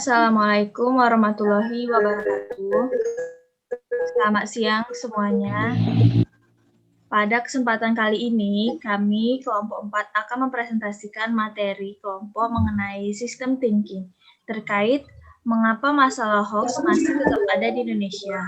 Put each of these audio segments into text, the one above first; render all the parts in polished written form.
Assalamualaikum warahmatullahi wabarakatuh. Selamat siang semuanya. Pada kesempatan kali ini, kami kelompok 4 akan mempresentasikan materi kelompok mengenai sistem thinking terkait mengapa masalah hoax masih tetap ada di Indonesia.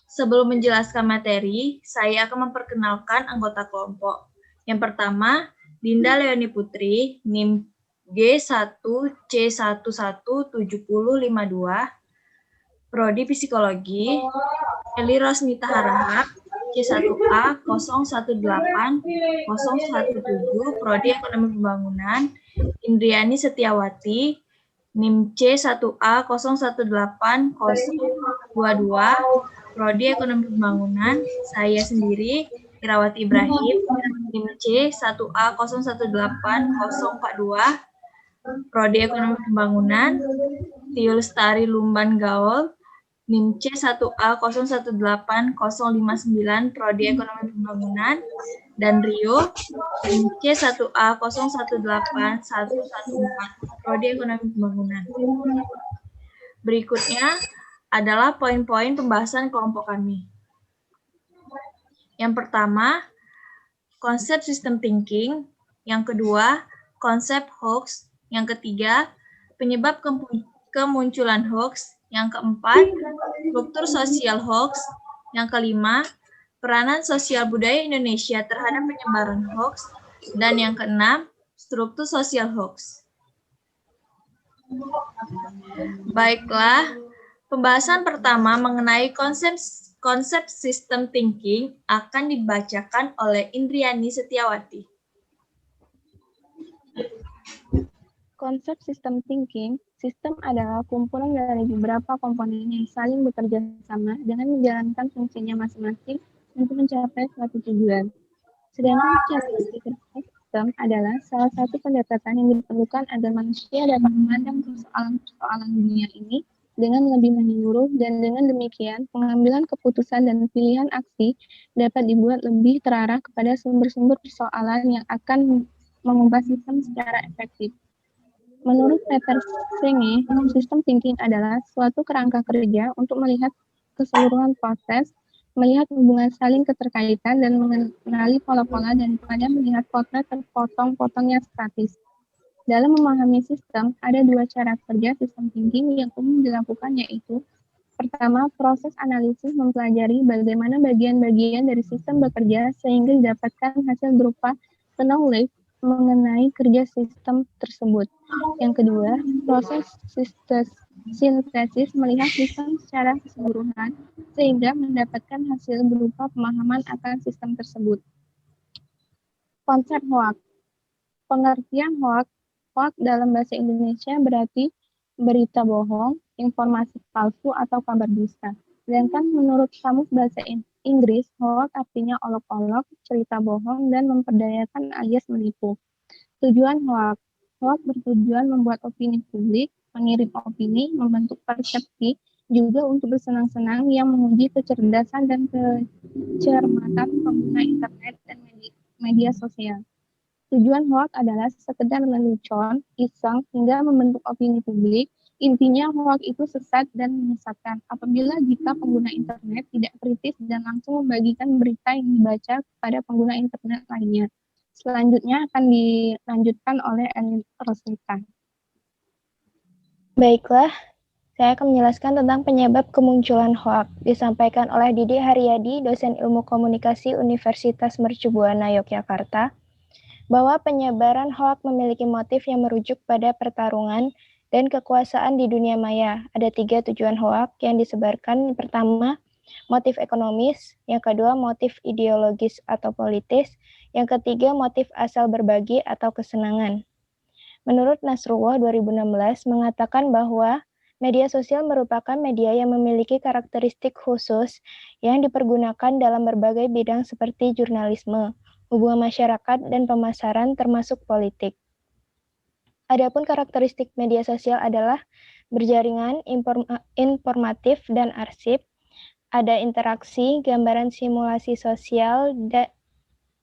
Sebelum menjelaskan materi, saya akan memperkenalkan anggota kelompok. Yang pertama, Dinda Leoni Putri, NIM G1C117052, Prodi Psikologi, Eli Rosnita Harahap, C1A 018017, Prodi Ekonomi Pembangunan, Indriani Setiawati, NIM C1A 018022, Prodi Ekonomi Pembangunan, saya sendiri, Irawati Ibrahim, NIM C1A 018042, Prodi Ekonomi Pembangunan, Tio Lestari Lumban Gaul, NIM C1A 018059, Prodi Ekonomi Pembangunan, dan Rio, NIM C1A 018114, Prodi Ekonomi Pembangunan. Berikutnya adalah poin-poin pembahasan kelompok kami. Yang pertama, konsep sistem thinking. Yang kedua, konsep hoax. Yang ketiga, penyebab kemunculan hoax. Yang keempat, struktur sosial hoax. Yang kelima, peranan sosial budaya Indonesia terhadap penyebaran hoax. Dan yang keenam, struktur sosial hoax. Baiklah, pembahasan pertama mengenai konsep sistem thinking akan dibacakan oleh Indriani Setiawati. Konsep sistem thinking, sistem adalah kumpulan dari beberapa komponen yang saling bekerja sama dengan menjalankan fungsinya masing-masing untuk mencapai suatu tujuan. Sedangkan cara berpikir sistem adalah salah satu pendekatan yang diperlukan agar manusia dapat memandang persoalan-persoalan dunia ini dengan lebih menyeluruh, dan dengan demikian pengambilan keputusan dan pilihan aksi dapat dibuat lebih terarah kepada sumber-sumber persoalan yang akan mengubah sistem secara efektif. Menurut Peter Senge, sistem thinking adalah suatu kerangka kerja untuk melihat keseluruhan proses, melihat hubungan saling keterkaitan, dan mengenali pola-pola daripada melihat potret terpotong-potong yang statis. Dalam memahami sistem, ada dua cara kerja sistem thinking yang umum dilakukan, yaitu pertama, proses analisis mempelajari bagaimana bagian-bagian dari sistem bekerja sehingga didapatkan hasil berupa knowledge mengenai kerja sistem tersebut. Yang kedua, proses sintesis melihat sistem secara keseluruhan sehingga mendapatkan hasil berupa pemahaman akan sistem tersebut. Konsep hoax. Pengertian hoax dalam bahasa Indonesia berarti berita bohong, informasi palsu, atau kabar dusta. Sedangkan menurut Kamus Bahasa Inggris, hoax artinya olok-olok, cerita bohong, dan memperdayakan alias menipu. Tujuan hoax. Hoax bertujuan membuat opini publik, mengirim opini, membentuk persepsi, juga untuk bersenang-senang yang menguji kecerdasan dan kecermatan pengguna internet dan media sosial. Tujuan hoax adalah sekedar lelucon, iseng, hingga membentuk opini publik. Intinya hoax itu sesat dan menyesatkan apabila jika pengguna internet tidak kritis dan langsung membagikan berita yang dibaca kepada pengguna internet lainnya. Selanjutnya akan dilanjutkan oleh Eli Rosnita. Baiklah, saya akan menjelaskan tentang penyebab kemunculan hoax. Disampaikan oleh Didi Haryadi, dosen Ilmu Komunikasi Universitas Mercubuana Yogyakarta, bahwa penyebaran hoax memiliki motif yang merujuk pada pertarungan dan kekuasaan di dunia maya. Ada 3 tujuan hoax yang disebarkan. Yang pertama, motif ekonomis. Yang kedua, motif ideologis atau politis. Yang ketiga, motif asal berbagi atau kesenangan. Menurut Nasrullah 2016 mengatakan bahwa media sosial merupakan media yang memiliki karakteristik khusus yang dipergunakan dalam berbagai bidang seperti jurnalisme, hubungan masyarakat, dan pemasaran termasuk politik. Adapun karakteristik media sosial adalah berjaringan, informatif, dan arsip, ada interaksi, gambaran simulasi sosial,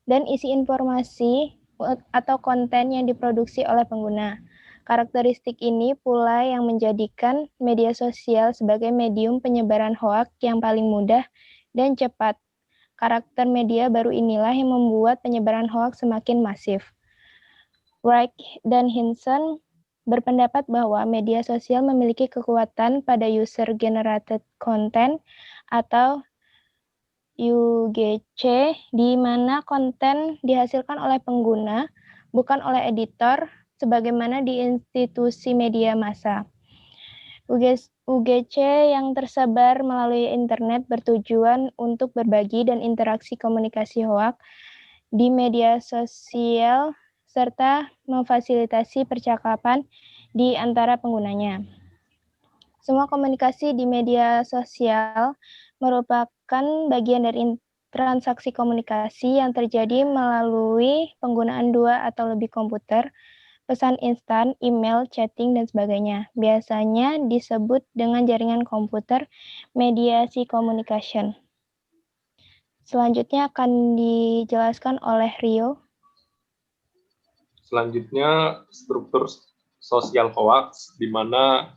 dan isi informasi atau konten yang diproduksi oleh pengguna. Karakteristik ini pula yang menjadikan media sosial sebagai medium penyebaran hoaks yang paling mudah dan cepat. Karakter media baru inilah yang membuat penyebaran hoaks semakin masif. Wright dan Hinson berpendapat bahwa media sosial memiliki kekuatan pada user-generated content atau UGC, di mana konten dihasilkan oleh pengguna, bukan oleh editor, sebagaimana di institusi media massa. UGC yang tersebar melalui internet bertujuan untuk berbagi dan interaksi komunikasi hoaks di media sosial serta memfasilitasi percakapan di antara penggunanya. Semua komunikasi di media sosial merupakan bagian dari transaksi komunikasi yang terjadi melalui penggunaan dua atau lebih komputer, pesan instan, email, chatting, dan sebagainya. Biasanya disebut dengan jaringan komputer mediasi communication. Selanjutnya akan dijelaskan oleh Rio. Selanjutnya, struktur sosial hoax, di mana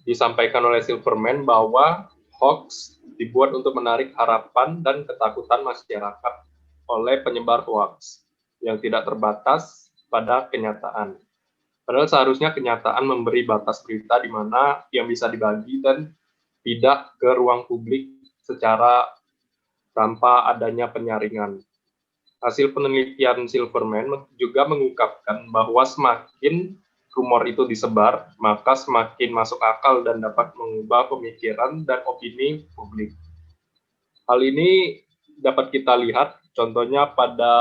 disampaikan oleh Silverman bahwa hoax dibuat untuk menarik harapan dan ketakutan masyarakat oleh penyebar hoax yang tidak terbatas pada kenyataan. Padahal seharusnya kenyataan memberi batas berita di mana yang bisa dibagi dan tidak ke ruang publik secara tanpa adanya penyaringan. Hasil penelitian Silverman juga mengungkapkan bahwa semakin rumor itu disebar, maka semakin masuk akal dan dapat mengubah pemikiran dan opini publik. Hal ini dapat kita lihat contohnya pada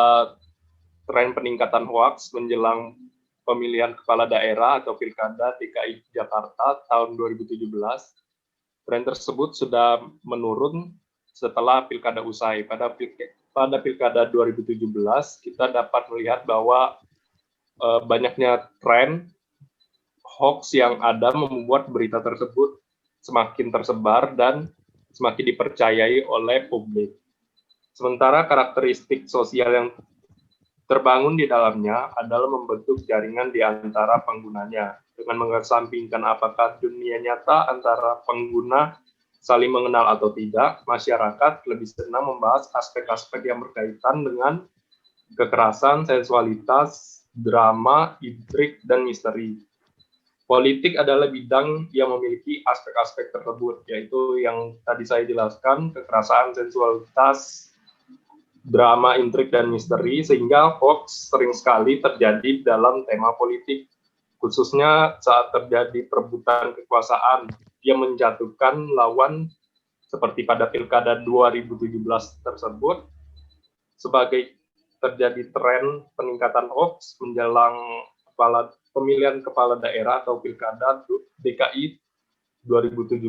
tren peningkatan hoaks menjelang pemilihan kepala daerah atau pilkada DKI Jakarta tahun 2017. Tren tersebut sudah menurun setelah pilkada usai. Pada pilkada 2017, kita dapat melihat bahwa banyaknya tren hoax yang ada membuat berita tersebut semakin tersebar dan semakin dipercayai oleh publik. Sementara karakteristik sosial yang terbangun di dalamnya adalah membentuk jaringan di antara penggunanya, dengan mengesampingkan apakah dunia nyata antara pengguna saling mengenal atau tidak. Masyarakat lebih senang membahas aspek-aspek yang berkaitan dengan kekerasan, seksualitas, drama, intrik, dan misteri. Politik adalah bidang yang memiliki aspek-aspek tersebut, yaitu yang tadi saya jelaskan, kekerasan, seksualitas, drama, intrik, dan misteri, sehingga hoax sering sekali terjadi dalam tema politik, khususnya saat terjadi perebutan kekuasaan yang menjatuhkan lawan seperti pada pilkada 2017 tersebut. Sebagai terjadi tren peningkatan hoax menjelang pemilihan kepala daerah atau pilkada DKI 2017.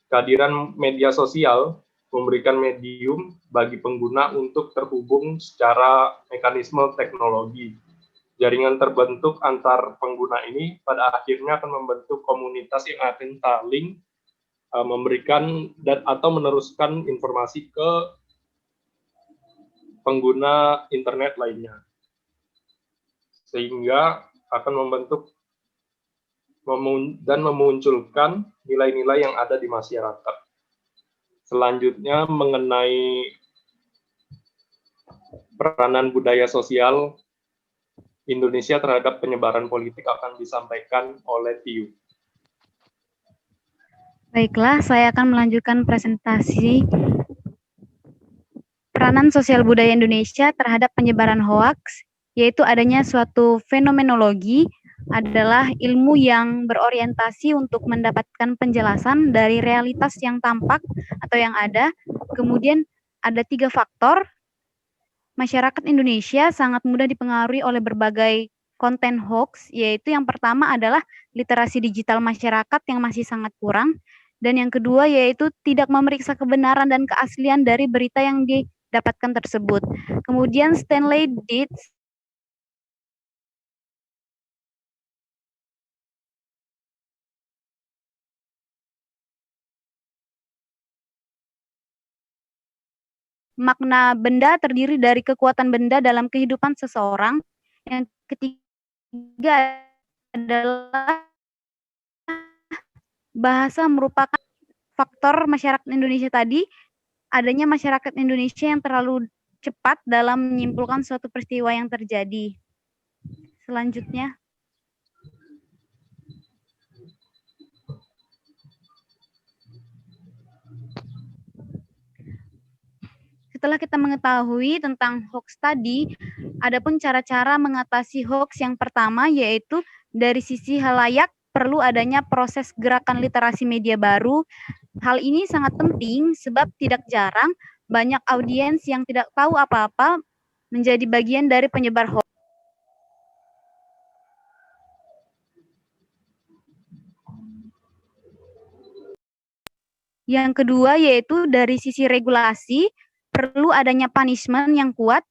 Kehadiran media sosial memberikan medium bagi pengguna untuk terhubung secara mekanisme teknologi. Jaringan terbentuk antar pengguna ini pada akhirnya akan membentuk komunitas yang akan saling memberikan dan atau meneruskan informasi ke pengguna internet lainnya, sehingga akan membentuk dan memunculkan nilai-nilai yang ada di masyarakat. Selanjutnya mengenai peranan budaya sosial Indonesia terhadap penyebaran politik akan disampaikan oleh Tiu. Baiklah, saya akan melanjutkan presentasi peranan sosial budaya Indonesia terhadap penyebaran hoaks, yaitu adanya suatu fenomenologi adalah ilmu yang berorientasi untuk mendapatkan penjelasan dari realitas yang tampak atau yang ada. Kemudian ada 3 faktor. Masyarakat Indonesia sangat mudah dipengaruhi oleh berbagai konten hoax, yaitu yang pertama adalah literasi digital masyarakat yang masih sangat kurang, dan yang kedua yaitu tidak memeriksa kebenaran dan keaslian dari berita yang didapatkan tersebut. Kemudian Stanley Dietz makna benda terdiri dari kekuatan benda dalam kehidupan seseorang. Yang ketiga adalah bahasa merupakan faktor masyarakat Indonesia tadi, adanya masyarakat Indonesia yang terlalu cepat dalam menyimpulkan suatu peristiwa yang terjadi. Selanjutnya, setelah kita mengetahui tentang hoax tadi, adapun cara-cara mengatasi hoax yang pertama yaitu dari sisi halayak perlu adanya proses gerakan literasi media baru. Hal ini sangat penting sebab tidak jarang banyak audiens yang tidak tahu apa-apa menjadi bagian dari penyebar hoax. Yang kedua yaitu dari sisi regulasi, perlu adanya punishment yang kuat,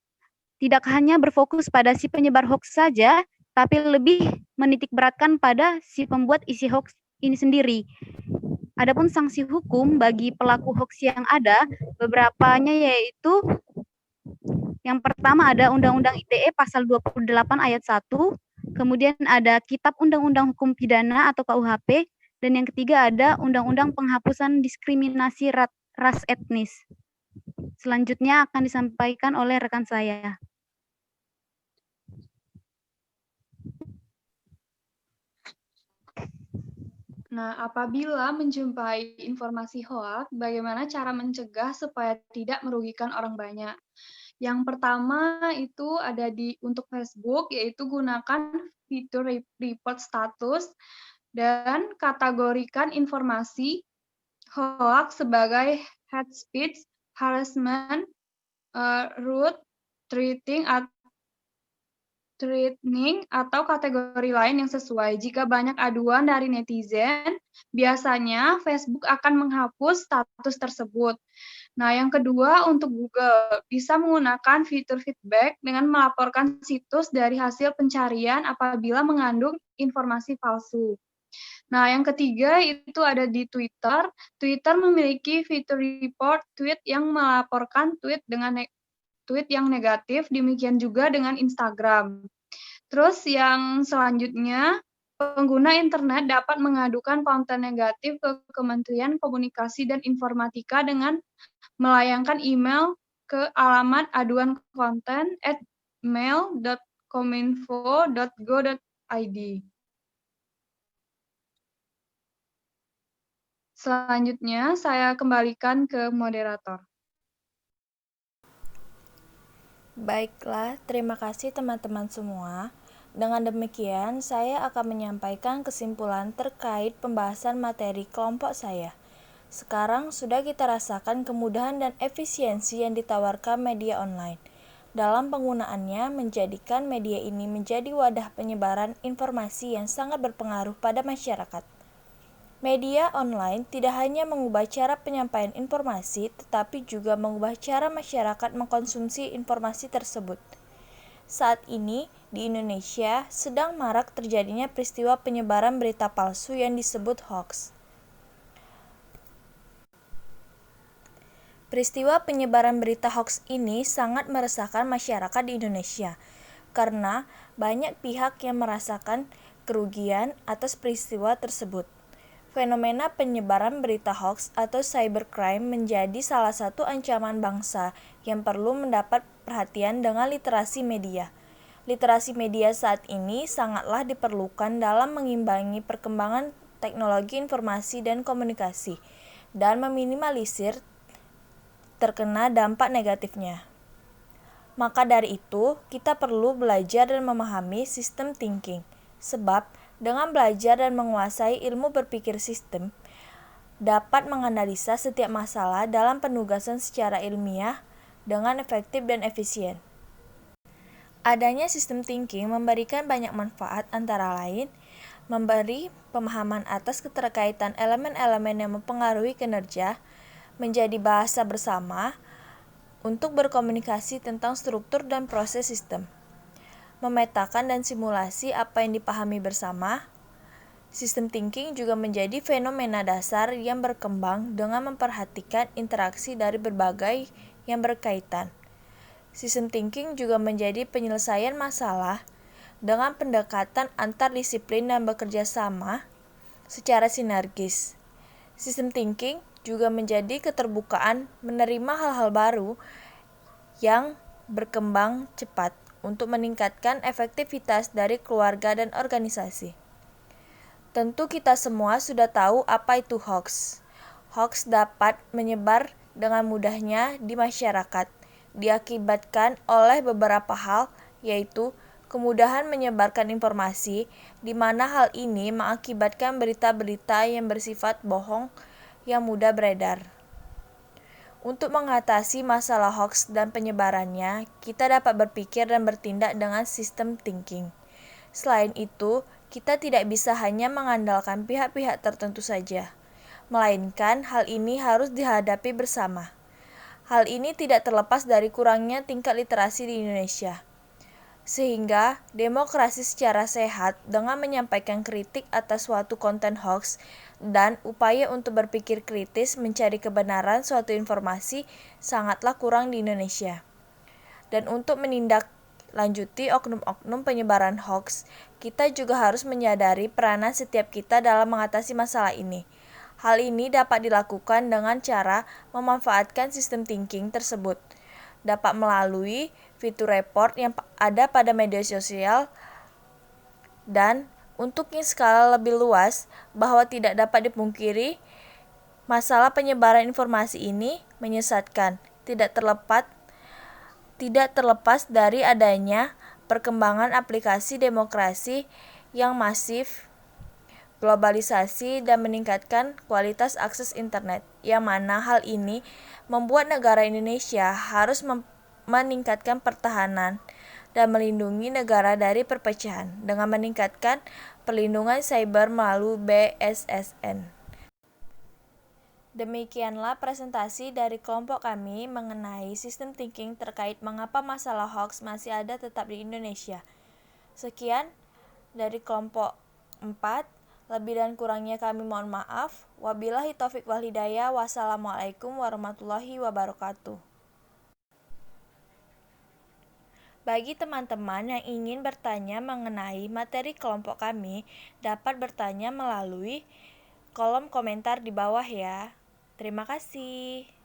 tidak hanya berfokus pada si penyebar hoax saja, tapi lebih menitikberatkan pada si pembuat isi hoax ini sendiri. Adapun sanksi hukum bagi pelaku hoax yang ada, beberapanya yaitu yang pertama ada Undang-Undang ITE pasal 28 ayat 1, kemudian ada Kitab Undang-Undang Hukum Pidana atau KUHP, dan yang ketiga ada Undang-Undang Penghapusan Diskriminasi Ras Etnis. Selanjutnya akan disampaikan oleh rekan saya. Nah, apabila menjumpai informasi hoax, bagaimana cara mencegah supaya tidak merugikan orang banyak? Yang pertama itu ada untuk Facebook, yaitu gunakan fitur report status dan kategorikan informasi hoax sebagai hate speech, harassment, rude, threatening, atau kategori lain yang sesuai. Jika banyak aduan dari netizen, biasanya Facebook akan menghapus status tersebut. Nah, yang kedua untuk Google, bisa menggunakan fitur feedback dengan melaporkan situs dari hasil pencarian apabila mengandung informasi palsu. Nah, yang ketiga itu ada di Twitter. Twitter memiliki fitur report tweet yang melaporkan tweet yang negatif, demikian juga dengan Instagram. Terus yang selanjutnya, pengguna internet dapat mengadukan konten negatif ke Kementerian Komunikasi dan Informatika dengan melayangkan email ke alamat aduan konten @mail.kominfo.go.id. Selanjutnya, saya kembalikan ke moderator. Baiklah, terima kasih teman-teman semua. Dengan demikian, saya akan menyampaikan kesimpulan terkait pembahasan materi kelompok saya. Sekarang sudah kita rasakan kemudahan dan efisiensi yang ditawarkan media online. Dalam penggunaannya, menjadikan media ini menjadi wadah penyebaran informasi yang sangat berpengaruh pada masyarakat. Media online tidak hanya mengubah cara penyampaian informasi, tetapi juga mengubah cara masyarakat mengkonsumsi informasi tersebut. Saat ini, di Indonesia, sedang marak terjadinya peristiwa penyebaran berita palsu yang disebut hoax. Peristiwa penyebaran berita hoax ini sangat meresahkan masyarakat di Indonesia, karena banyak pihak yang merasakan kerugian atas peristiwa tersebut. Fenomena penyebaran berita hoax atau cybercrime menjadi salah satu ancaman bangsa yang perlu mendapat perhatian dengan literasi media. Literasi media saat ini sangatlah diperlukan dalam mengimbangi perkembangan teknologi informasi dan komunikasi dan meminimalisir terkena dampak negatifnya. Maka dari itu, kita perlu belajar dan memahami sistem thinking, sebab dengan belajar dan menguasai ilmu berpikir sistem, dapat menganalisa setiap masalah dalam penugasan secara ilmiah dengan efektif dan efisien. Adanya sistem thinking memberikan banyak manfaat antara lain, memberi pemahaman atas keterkaitan elemen-elemen yang mempengaruhi kinerja, menjadi bahasa bersama untuk berkomunikasi tentang struktur dan proses sistem, memetakan dan simulasi apa yang dipahami bersama. Sistem thinking juga menjadi fenomena dasar yang berkembang dengan memperhatikan interaksi dari berbagai yang berkaitan. Sistem thinking juga menjadi penyelesaian masalah dengan pendekatan antardisiplin dan bekerja sama secara sinergis. System thinking juga menjadi keterbukaan menerima hal-hal baru yang berkembang cepat untuk meningkatkan efektivitas dari keluarga dan organisasi. Tentu kita semua sudah tahu apa itu hoax. Hoax dapat menyebar dengan mudahnya di masyarakat, diakibatkan oleh beberapa hal, yaitu kemudahan menyebarkan informasi, di mana hal ini mengakibatkan berita-berita yang bersifat bohong yang mudah beredar. Untuk mengatasi masalah hoax dan penyebarannya, kita dapat berpikir dan bertindak dengan sistem thinking. Selain itu, kita tidak bisa hanya mengandalkan pihak-pihak tertentu saja, melainkan hal ini harus dihadapi bersama. Hal ini tidak terlepas dari kurangnya tingkat literasi di Indonesia. Sehingga, demokrasi secara sehat dengan menyampaikan kritik atas suatu konten hoax dan upaya untuk berpikir kritis mencari kebenaran suatu informasi sangatlah kurang di Indonesia. Dan untuk menindaklanjuti oknum-oknum penyebaran hoax, kita juga harus menyadari peranan setiap kita dalam mengatasi masalah ini. Hal ini dapat dilakukan dengan cara memanfaatkan sistem thinking tersebut. Dapat melalui fitur report yang ada pada media sosial, dan untuk yang skala lebih luas, bahwa tidak dapat dipungkiri masalah penyebaran informasi ini menyesatkan, tidak terlepas dari adanya perkembangan aplikasi demokrasi yang masif, globalisasi, dan meningkatkan kualitas akses internet, yang mana hal ini membuat negara Indonesia harus meningkatkan pertahanan dan melindungi negara dari perpecahan dengan meningkatkan perlindungan cyber melalui BSSN. Demikianlah presentasi dari kelompok kami mengenai sistem thinking terkait mengapa masalah hoax masih ada tetap di Indonesia. Sekian dari kelompok 4, lebih dan kurangnya kami mohon maaf. Wabillahi taufik wal hidayah. Wassalamualaikum warahmatullahi wabarakatuh. Bagi teman-teman yang ingin bertanya mengenai materi kelompok kami, dapat bertanya melalui kolom komentar di bawah ya. Terima kasih.